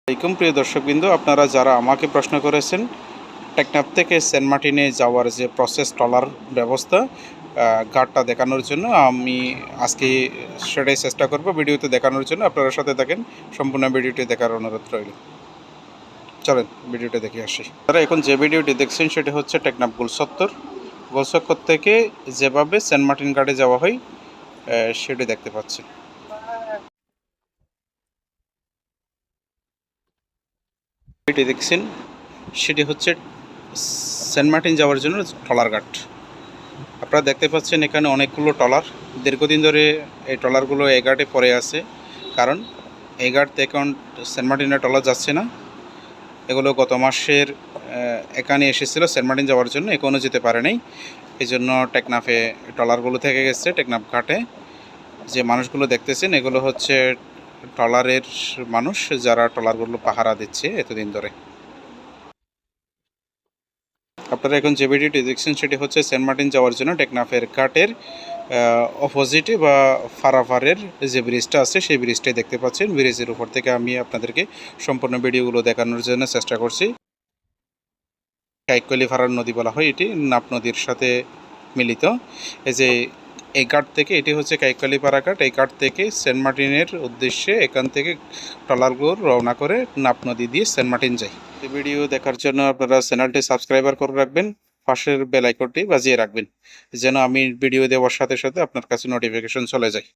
আসসালামাইকুম প্রিয় দর্শকবৃন্দ, আপনারা যারা আমাকে প্রশ্ন করেছেন টেকনাফ থেকে সেন্ট মার্টিনে যাওয়ার যে প্রসেস ট্রলার ব্যবস্থা ঘাটটা দেখানোর জন্য আমি আজকে সেটাই চেষ্টা করব ভিডিওতে দেখানোর জন্য। আপনারা সাথে থাকেন, সম্পূর্ণ ভিডিওটি দেখার অনুরোধ রইল। চলেন ভিডিওটা দেখে আসি। তারা এখন যে ভিডিওটি দেখছেন সেটি হচ্ছে টেকনাফ গোলচত্বর থেকে যেভাবে সেন্ট মার্টিন ঘাটে যাওয়া হয় সেটি দেখতে পাচ্ছেন। এটি দেখছেন সেটি হচ্ছে সেন্ট মার্টিন যাওয়ার জন্য ট্রলার ঘাট। আপনারা দেখতে পাচ্ছেন এখানে অনেকগুলো ট্রলার। দীর্ঘদিন ধরে এই ট্রলারগুলো এই ঘাটে পড়ে আছে, কারণ এই ঘাট থেকে এখন সেন্ট মার্টিনের ট্রলার যাচ্ছে না। এগুলো গত মাসের এখানে এসেছিল সেন্ট মার্টিন যাওয়ার জন্য, এখনও যেতে পারে নাই। এই জন্য টেকনাফে ট্রলারগুলো থেকে গেছে। টেকনাফ ঘাটে যে মানুষগুলো দেখতেছেন এগুলো হচ্ছে ট্রলারের মানুষ, যারা ট্রলারগুলো পাহারা দিচ্ছে এতদিন ধরে। আপনারা এখন যে ভিডিওটি দেখছেন সেটি হচ্ছে সেন্ট মার্টিন যাওয়ার জন্য টেকনাফের ঘাটের অপোজিটে বা ফারাফারের যে ব্রিজটা আছে সেই ব্রিজটাই দেখতে পাচ্ছেন। ব্রিজের উপর থেকে আমি আপনাদেরকে সম্পূর্ণ ভিডিওগুলো দেখানোর জন্য চেষ্টা করছি। কাইকলি ফারার নদী বলা হয়, এটি নাপ নদীর সাথে মিলিত। এই যে এই ঘাট থেকে, এটি হচ্ছে কাইকলি পাড়া ঘাট। এই ঘাট থেকে সেন্ট মার্টিনের উদ্দেশ্যে এখান থেকে ট্রলারগুলো রওনা করে নাপ নদী দিয়ে সেন্ট মার্টিন যায়। এই ভিডিও দেখার জন্য আপনারা চ্যানেলটি সাবস্ক্রাইবার করে রাখবেন, পাশের বেল আইকনটি বাজিয়ে রাখবেন, যেন আমি ভিডিও দেওয়ার সাথে সাথে আপনার কাছে নোটিফিকেশন চলে যায়।